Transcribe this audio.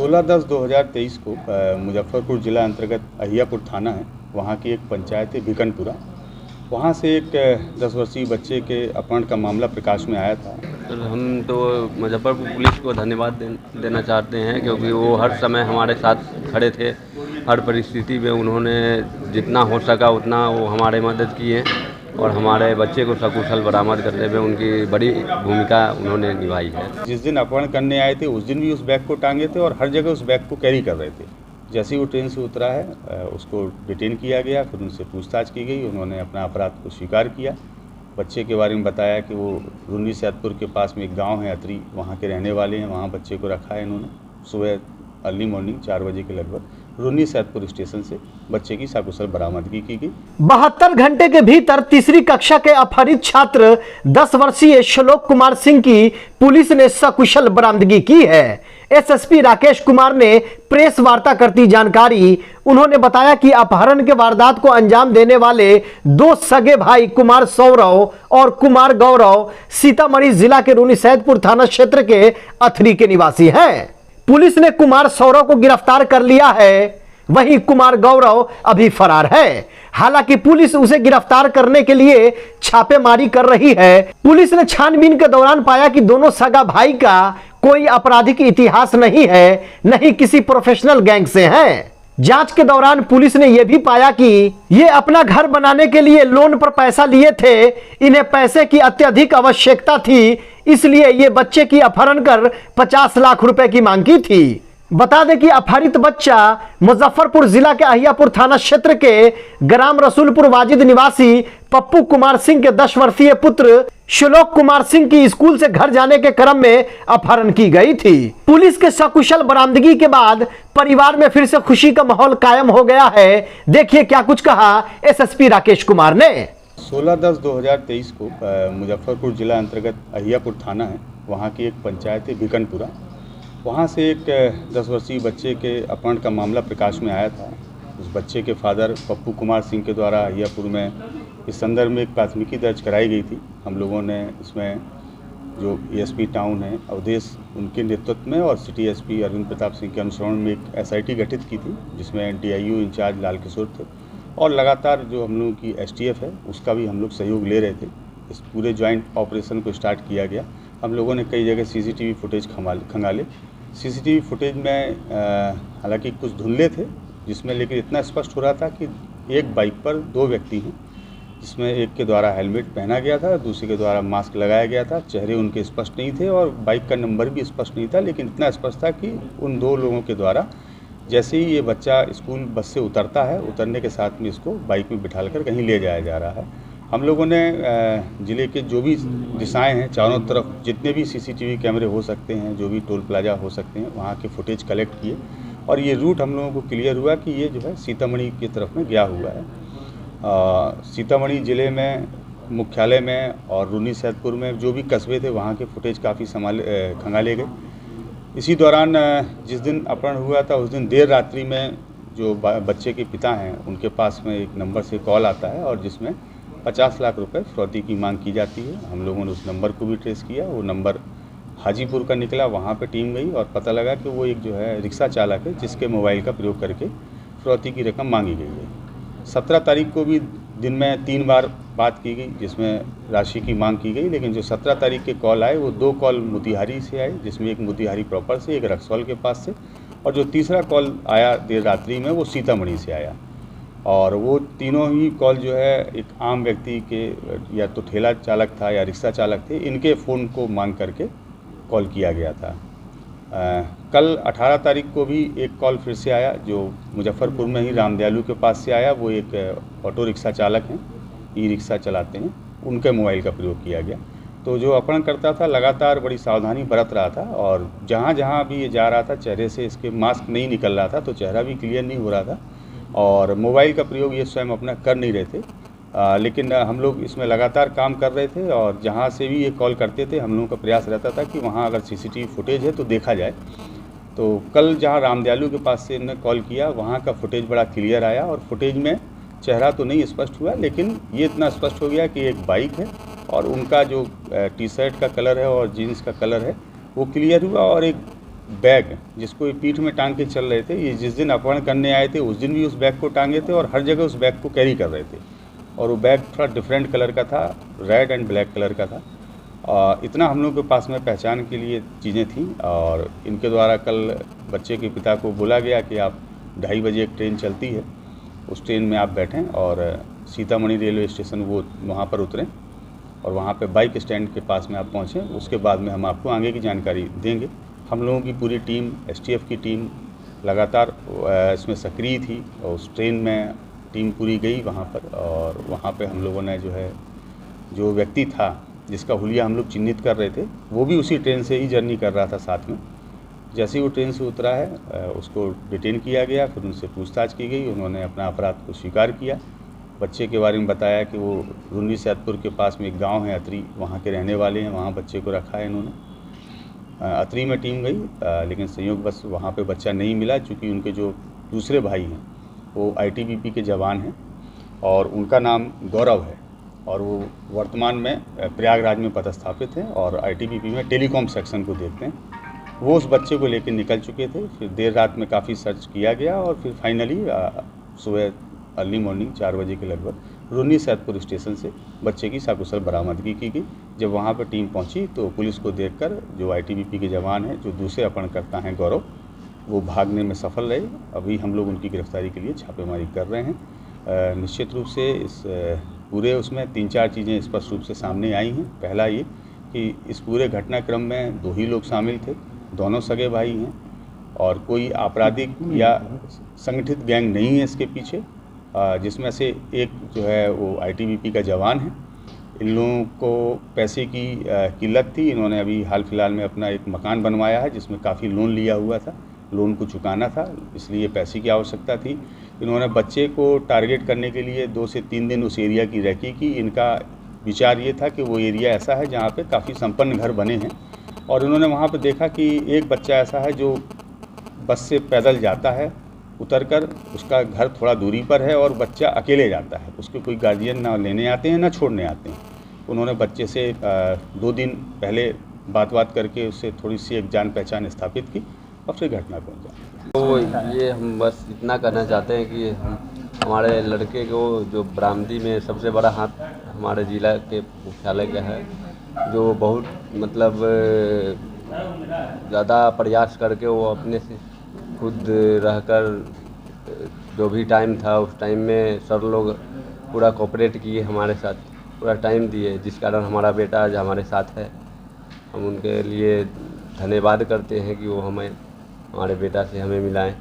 16/10/2023 को मुजफ्फरपुर ज़िला अंतर्गत अहियापुर थाना है, वहाँ की एक पंचायत है भिकनपुरा। वहाँ से एक 10 वर्षीय बच्चे के अपहरण का मामला प्रकाश में आया था। सर, हम तो मुजफ्फरपुर पुलिस को धन्यवाद देना चाहते हैं, क्योंकि वो हर समय हमारे साथ खड़े थे। हर परिस्थिति में उन्होंने जितना हो सका उतना वो हमारे मदद किए और हमारे बच्चे को सकुशल बरामद करने में उनकी बड़ी भूमिका उन्होंने निभाई है। जिस दिन अपहरण करने आए थे उस दिन भी उस बैग को टांगे थे और हर जगह उस बैग को कैरी कर रहे थे। जैसे ही वो ट्रेन से उतरा है उसको डिटेन किया गया, फिर उनसे पूछताछ की गई। उन्होंने अपना अपराध को स्वीकार किया। बच्चे के बारे में बताया कि वो रुन्नी सैदपुर के पास में एक गांव है अतरी, वहाँ के रहने वाले हैं। वहाँ बच्चे को रखा है इन्होंने। सुबह अर्ली मॉर्निंग 4 बजे के लगभग रुन्नी सैदपुर स्टेशन से बच्चे की सकुशल बरामदगी की गई। 72 घंटे के भीतर तीसरी कक्षा के अपहरित छात्र 10 वर्षीय श्लोक कुमार सिंह की पुलिस ने सकुशल बरामदगी की है। एसएसपी राकेश कुमार ने प्रेस वार्ता करती जानकारी। उन्होंने बताया कि अपहरण के वारदात को अंजाम देने वाले 2 सगे भाई कुमार सौरव और कुमार गौरव सीतामढ़ी जिला के रुन्नी सैदपुर थाना क्षेत्र के अथरी के निवासी हैं। पुलिस ने कुमार सौरव को गिरफ्तार कर लिया है, वहीं कुमार गौरव अभी फरार है। हालांकि पुलिस उसे गिरफ्तार करने के लिए छापेमारी कर रही है। पुलिस ने छानबीन के दौरान पाया कि दोनों सगा भाई का कोई आपराधिक इतिहास नहीं है, न ही किसी प्रोफेशनल गैंग से हैं। जांच के दौरान पुलिस ने यह भी पाया कि ये अपना घर बनाने के लिए लोन पर पैसा लिए थे। इन्हें पैसे की अत्यधिक आवश्यकता थी, इसलिए ये बच्चे की अपहरण कर 50 लाख रुपए की मांग की थी। बता दें कि अपहरित बच्चा मुजफ्फरपुर जिला के अहियापुर थाना क्षेत्र के ग्राम रसूलपुर वाजिद निवासी पप्पू कुमार सिंह के 10 वर्षीय पुत्र श्लोक कुमार सिंह की स्कूल से घर जाने के क्रम में अपहरण की गई थी। पुलिस के सकुशल बरामदगी के बाद परिवार में फिर से खुशी का माहौल कायम हो गया है। देखिए क्या कुछ कहा एसएसपी राकेश कुमार ने। 16/10/2023 को मुजफ्फरपुर जिला अंतर्गत अहियापुर थाना है, वहाँ की एक पंचायत है भिकनपुरा। वहाँ से एक 10 वर्षीय बच्चे के अपहरण का मामला प्रकाश में आया था। उस बच्चे के फादर पप्पू कुमार सिंह के द्वारा अहियापुर में इस संदर्भ में एक प्राथमिकी दर्ज कराई गई थी। हम लोगों ने इसमें जो एएसपी टाउन है अवधेश, उनके नेतृत्व में और सिटी एसपी अरविंद प्रताप सिंह के अनुसरण में एक एसआईटी गठित की थी, जिसमें डीआईयू इंचार्ज लाल किशोर थे और लगातार जो हम लोगों की एसटीएफ है उसका भी हम लोग सहयोग ले रहे थे। इस पूरे ज्वाइंट ऑपरेशन को स्टार्ट किया गया। हम लोगों ने कई जगह सीसीटीवी फुटेज खंगाले। सीसीटीवी फुटेज में हालांकि कुछ धुंधले थे, जिसमें लेकिन इतना स्पष्ट हो रहा था कि एक बाइक पर 2 व्यक्ति हैं, जिसमें एक के द्वारा हेलमेट पहना गया था, दूसरे के द्वारा मास्क लगाया गया था। चेहरे उनके स्पष्ट नहीं थे और बाइक का नंबर भी स्पष्ट नहीं था, लेकिन इतना स्पष्ट था कि उन 2 लोगों के द्वारा जैसे ही ये बच्चा स्कूल बस से उतरता है, उतरने के साथ में इसको बाइक में बिठाकर कहीं ले जाया जा रहा है। हम लोगों ने ज़िले के जो भी दिशाएं हैं, चारों तरफ जितने भी सीसीटीवी कैमरे हो सकते हैं, जो भी टोल प्लाजा हो सकते हैं, वहाँ के फुटेज कलेक्ट किए और ये रूट हम लोगों को क्लियर हुआ कि ये जो है सीतामढ़ी की तरफ में गया हुआ है। सीतामढ़ी ज़िले में मुख्यालय में और रुन्नी सैदपुर में जो भी कस्बे थे वहाँ के फुटेज काफ़ी खंगाले गए। इसी दौरान जिस दिन अपहरण हुआ था उस दिन देर रात्रि में जो बच्चे के पिता हैं उनके पास में एक नंबर से कॉल आता है और जिसमें 50 लाख रुपए फिरौती की मांग की जाती है। हम लोगों ने उस नंबर को भी ट्रेस किया। वो नंबर हाजीपुर का निकला। वहाँ पे टीम गई और पता लगा कि वो एक जो है रिक्शा चालक है, जिसके मोबाइल का प्रयोग करके फिरौती की रकम मांगी गई है। 17 तारीख को भी दिन में 3 बार बात की गई, जिसमें राशि की मांग की गई, लेकिन जो 17 तारीख के कॉल आए वो 2 कॉल मोतिहारी से आए, जिसमें एक मोतिहारी प्रॉपर से, एक रक्सौल के पास से, और जो तीसरा कॉल आया देर रात्रि में वो सीतामढ़ी से आया। और वो तीनों ही कॉल जो है एक आम व्यक्ति के, या तो ठेला चालक था या रिक्शा चालक थे, इनके फ़ोन को मांग करके कॉल किया गया था। कल 18 तारीख को भी एक कॉल फिर से आया, जो मुजफ्फरपुर में ही रामदयालु के पास से आया। वो एक ऑटो रिक्शा चालक हैं, ई रिक्शा चलाते हैं, उनके मोबाइल का प्रयोग किया गया। तो जो अपहरण करता था लगातार बड़ी सावधानी बरत रहा था और जहाँ जहाँ भी ये जा रहा था चेहरे से इसके मास्क नहीं निकल रहा था, तो चेहरा भी क्लियर नहीं हो रहा था और मोबाइल का प्रयोग ये स्वयं अपना कर नहीं रहे थे। लेकिन हम लोग इसमें लगातार काम कर रहे थे और जहाँ से भी ये कॉल करते थे हम लोगों का प्रयास रहता था कि वहाँ अगर सीसीटीवी फुटेज है तो देखा जाए। तो कल जहाँ रामदयालु के पास से इन्होंने कॉल किया वहाँ का फुटेज बड़ा क्लियर आया और फुटेज में चेहरा तो नहीं स्पष्ट हुआ, लेकिन ये इतना स्पष्ट हो गया कि एक बाइक है और उनका जो टी शर्ट का कलर है और जीन्स का कलर है वो क्लियर हुआ और एक बैग जिसको ये पीठ में टांग के चल रहे थे, ये जिस दिन अपहरण करने आए थे उस दिन भी उस बैग को टांगे थे और हर जगह उस बैग को कैरी कर रहे थे। और वो बैग थोड़ा डिफरेंट कलर का था, रेड एंड ब्लैक कलर का था। इतना हम लोग के पास में पहचान के लिए चीज़ें थी। और इनके द्वारा कल बच्चे के पिता को बोला गया कि आप 2:30 बजे एक ट्रेन चलती है, उस ट्रेन में आप बैठें और सीतामढ़ी रेलवे स्टेशन वो वहाँ पर उतरें और वहाँ पे बाइक स्टैंड के पास में आप पहुँचें। उसके बाद में हम आपको आगे की जानकारी देंगे। हम लोगों की पूरी टीम, STF की टीम लगातार इसमें सक्रिय थी और उस ट्रेन में टीम पूरी गई वहाँ पर। और वहाँ पे हम लोगों ने जो व्यक्ति था जिसका हुलिया हम लोग चिन्हित कर रहे थे, वो भी उसी ट्रेन से ही जर्नी कर रहा था साथ में। जैसे ही वो ट्रेन से उतरा है उसको डिटेन किया गया, फिर उनसे पूछताछ की गई। उन्होंने अपना अपराध को स्वीकार किया। बच्चे के बारे में बताया कि वो रुन्नी सैदपुर के पास में एक गांव है अतरी, वहाँ के रहने वाले हैं, वहाँ बच्चे को रखा है इन्होंने। अतरी में टीम गई लेकिन संयोग बस वहाँ पे बच्चा नहीं मिला, चूँकि उनके जो दूसरे भाई हैं वो ITBP के जवान हैं और उनका नाम गौरव है और वो वर्तमान में प्रयागराज में पदस्थापित हैं और ITBP में टेलीकॉम सेक्शन को देखते हैं। वो उस बच्चे को लेकर निकल चुके थे। फिर देर रात में काफ़ी सर्च किया गया और फिर फाइनली सुबह अर्ली मॉर्निंग 4 बजे के लगभग रुन्नी सैदपुर स्टेशन से बच्चे की सकुशल बरामदगी की गई। जब वहाँ पर टीम पहुँची तो पुलिस को देखकर जो ITBP के जवान हैं, जो दूसरे अपहरणकर्ता हैं गौरव, वो भागने में सफल रहे। अभी हम लोग उनकी गिरफ्तारी के लिए छापेमारी कर रहे हैं। निश्चित रूप से इस पूरे उसमें 3-4 चीज़ें स्पष्ट रूप से सामने आई हैं। पहला ये कि इस पूरे घटनाक्रम में 2 ही लोग शामिल थे, दोनों सगे भाई हैं और कोई आपराधिक या संगठित गैंग नहीं है इसके पीछे, जिसमें से एक जो है वो ITBP का जवान है। इन लोगों को पैसे की किल्लत थी। इन्होंने अभी हाल फिलहाल में अपना एक मकान बनवाया है जिसमें काफ़ी लोन लिया हुआ था, लोन को चुकाना था, इसलिए पैसे की आवश्यकता थी। इन्होंने बच्चे को टारगेट करने के लिए 2 से 3 दिन उस एरिया की रैकी की। इनका विचार ये था कि वो एरिया ऐसा है जहाँ पे काफ़ी संपन्न घर बने हैं और इन्होंने वहाँ पे देखा कि एक बच्चा ऐसा है जो बस से पैदल जाता है, उतरकर उसका घर थोड़ा दूरी पर है और बच्चा अकेले जाता है, उसके कोई गार्जियन ना लेने आते हैं ना छोड़ने आते हैं। उन्होंने बच्चे से 2 दिन पहले बात करके उससे थोड़ी सी एक जान पहचान स्थापित की और फिर घटना को अंजाम। तो ये हम बस इतना कहना चाहते हैं कि हमारे लड़के को जो बरामदी में सबसे बड़ा हाथ हमारे ज़िला के मुख्यालय का है, जो बहुत मतलब ज़्यादा प्रयास करके वो अपने से खुद रहकर जो भी टाइम था उस टाइम में सर लोग पूरा कोऑपरेट किए, हमारे साथ पूरा टाइम दिए, जिस कारण हमारा बेटा आज हमारे साथ है। हम उनके लिए धन्यवाद करते हैं कि वो हमारे बेटा से हमें मिलाएं।